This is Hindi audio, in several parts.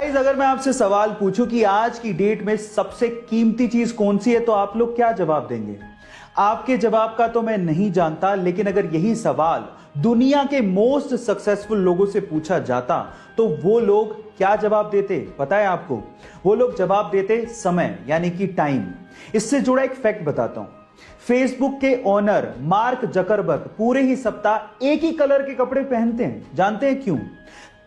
गाइस, अगर मैं आपसे सवाल पूछूं कि आज की डेट में सबसे कीमती चीज कौन सी है तो आप लोग क्या जवाब देंगे? आपके जवाब का तो मैं नहीं जानता, लेकिन अगर यही सवाल दुनिया के मोस्ट सक्सेसफुल लोगों से पूछा जाता तो वो लोग क्या जवाब देते पता है आपको? वो लोग जवाब देते समय, यानी कि टाइम। इससे जुड़ा एक फैक्ट बताता हूं। फेसबुक के ओनर मार्क जकरबर्ग पूरे ही सप्ताह एक ही कलर के कपड़े पहनते हैं। जानते हैं क्यों?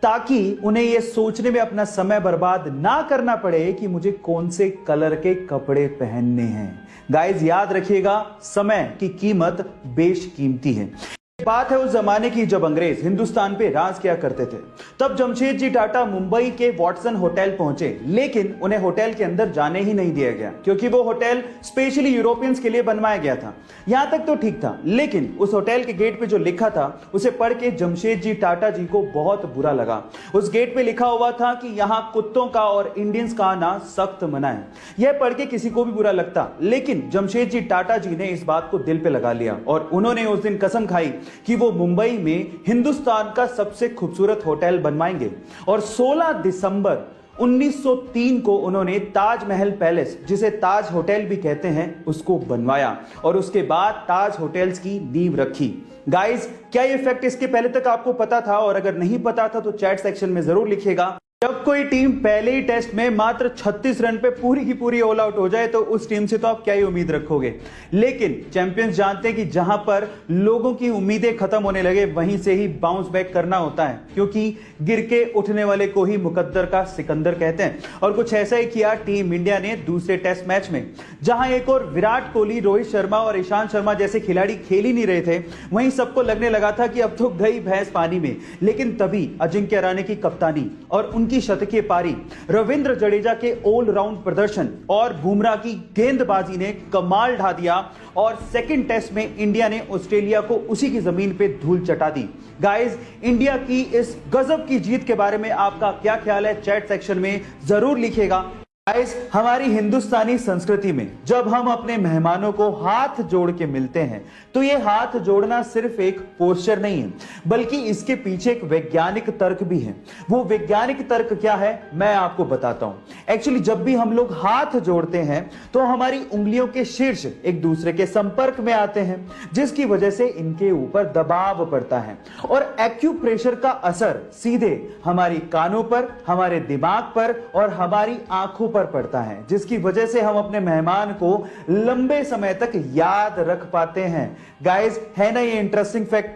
ताकि उन्हें यह सोचने में अपना समय बर्बाद ना करना पड़े कि मुझे कौन से कलर के कपड़े पहनने हैं। गाइस, याद रखिएगा, समय की कीमत बेशकीमती है। बात है उस जमाने की जब अंग्रेज हिंदुस्तान पे राज किया करते थे। तब जमशेदजी टाटा मुंबई के वॉटसन होटल पहुंचे, लेकिन उन्हें होटल के अंदर जाने ही नहीं दिया गया, क्योंकि वो होटल स्पेशली यूरोपियंस के लिए बनवाया गया था। यहां तक तो ठीक था, लेकिन उस होटल के गेट पे जो लिखा था उसे पढ़ के जमशेदजी टाटा जी को बहुत बुरा लगा। उस गेट पे लिखा हुआ था कि यहां कुत्तों का और इंडियंस का आना सख्त मना है। यह पढ़ के किसी को भी बुरा लगता, लेकिन जमशेदजी टाटा जी ने इस बात को दिल पे लगा लिया और उन्होंने उस दिन कसम खाई कि वो मुंबई में हिंदुस्तान का सबसे खूबसूरत होटल बनवाएंगे। और 16 दिसंबर 1903 को उन्होंने ताजमहल पैलेस, जिसे ताज होटल भी कहते हैं, उसको बनवाया और उसके बाद ताज होटल्स की नींव रखी। गाइस, क्या ये फैक्ट इसके पहले तक आपको पता था? और अगर नहीं पता था तो चैट सेक्शन में जरूर लिखिएगा। जब कोई टीम पहले ही टेस्ट में मात्र 36 रन पे पूरी की पूरी ऑल आउट हो जाए तो उस टीम से तो आप क्या ही उम्मीद रखोगे। लेकिन चैंपियंस जानते हैं कि जहां पर लोगों की उम्मीदें खत्म होने लगे वहीं से ही बाउंस बैक करना होता है, क्योंकि गिर के उठने वाले को ही मुकद्दर का सिकंदर कहते हैं। और कुछ ऐसा ही किया टीम इंडिया ने दूसरे टेस्ट मैच में, जहां एक और विराट कोहली, रोहित शर्मा और ईशांत शर्मा जैसे खिलाड़ी खेल ही नहीं रहे थे। वहीं सबको लगने लगा था कि अब तो गई भैंस पानी में। लेकिन तभी अजिंक्य रहाणे की कप्तानी और उनकी शतकीय पारी, रविंद्र जडेजा के ऑलराउंड प्रदर्शन और बुमराह की गेंदबाजी ने कमाल ढा दिया और सेकंड टेस्ट में इंडिया ने ऑस्ट्रेलिया को उसी की जमीन पे धूल चटा दी। गाइस, इंडिया की इस गजब की जीत के बारे में आपका क्या ख्याल है? चैट सेक्शन में जरूर लिखिएगा। गाइस, हमारी हिंदुस्तानी संस्कृति में जब हम अपने मेहमानों को हाथ जोड़ के मिलते हैं तो ये हाथ जोड़ना सिर्फ एक पोस्चर नहीं है, बल्कि इसके पीछे एक वैज्ञानिक तर्क भी है। वो वैज्ञानिक तर्क क्या है मैं आपको बताता हूं। एक्चुअली जब भी हम लोग हाथ जोड़ते हैं तो हमारी उंगलियों के शीर्ष एक दूसरे के संपर्क में आते हैं, जिसकी वजह से इनके ऊपर दबाव पड़ता है और एक्यूप्रेशर का असर सीधे हमारी कानों पर, हमारे दिमाग पर और हमारी आंखों पर पड़ता है, जिसकी वजह से हम अपने मेहमान को लंबे समय तक याद रख पाते हैं। गाइस, है ना ये इंटरेस्टिंग फैक्ट?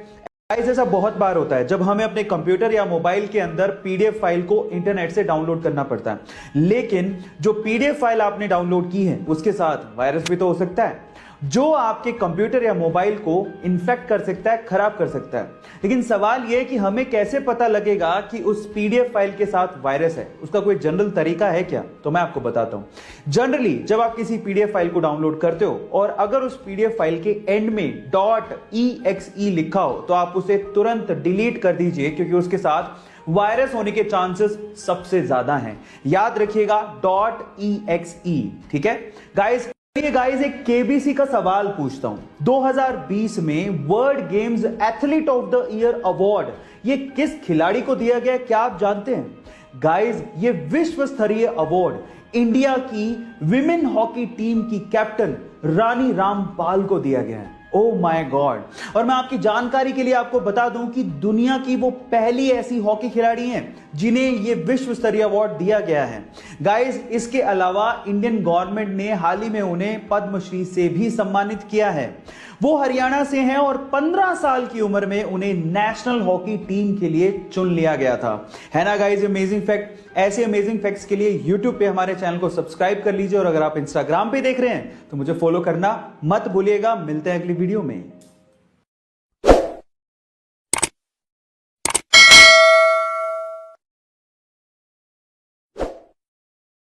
गाइस, ऐसा बहुत बार होता है जब हमें अपने कंप्यूटर या मोबाइल के अंदर पीडीएफ फाइल को इंटरनेट से डाउनलोड करना पड़ता है, लेकिन जो पीडीएफ फाइल आपने डाउनलोड की है उसके साथ वायरस भी तो हो सकता है, जो आपके कंप्यूटर या मोबाइल को इन्फेक्ट कर सकता है, खराब कर सकता है। लेकिन सवाल यह है कि हमें कैसे पता लगेगा कि उस पीडीएफ फाइल के साथ वायरस है? उसका कोई जनरल तरीका है क्या? तो मैं आपको बताता हूं। जनरली जब आप किसी पीडीएफ फाइल को डाउनलोड करते हो और अगर उस पीडीएफ फाइल के एंड में .exe लिखा हो तो आप उसे तुरंत डिलीट कर दीजिए, क्योंकि उसके साथ वायरस होने के चांसेस सबसे ज्यादा हैं। याद रखिएगा .exe, ठीक है गाइस। गाइस, एक केबीसी का सवाल पूछता हूं। 2020 में world games athlete of the year award ये किस खिलाड़ी को दिया गया, क्या आप जानते हैं? गाइस, ये विश्व स्तरीय अवार्ड इंडिया की विमेन हॉकी टीम की कैप्टन रानी रामपाल को दिया गया है। Oh my God! और मैं आपकी जानकारी के लिए आपको बता दूं कि दुनिया की वो पहली ऐसी हॉकी खिलाड़ी हैं जिन्हें ये विश्व स्तरीय अवार्ड दिया गया है। गाइस, इसके अलावा इंडियन गवर्नमेंट ने हाल ही में उन्हें पद्मश्री से भी सम्मानित किया है। वो हरियाणा से हैं और 15 साल की उम्र में उन्हें नेशनल हॉकी टीम के लिए चुन लिया गया था। है ना गाइस अमेजिंग फैक्ट? ऐसे अमेजिंग फैक्ट्स के लिए YouTube पे हमारे चैनल को सब्सक्राइब कर लीजिए और अगर आप Instagram पे देख रहे हैं तो मुझे फॉलो करना मत भूलिएगा। मिलते हैं अगली वीडियो में।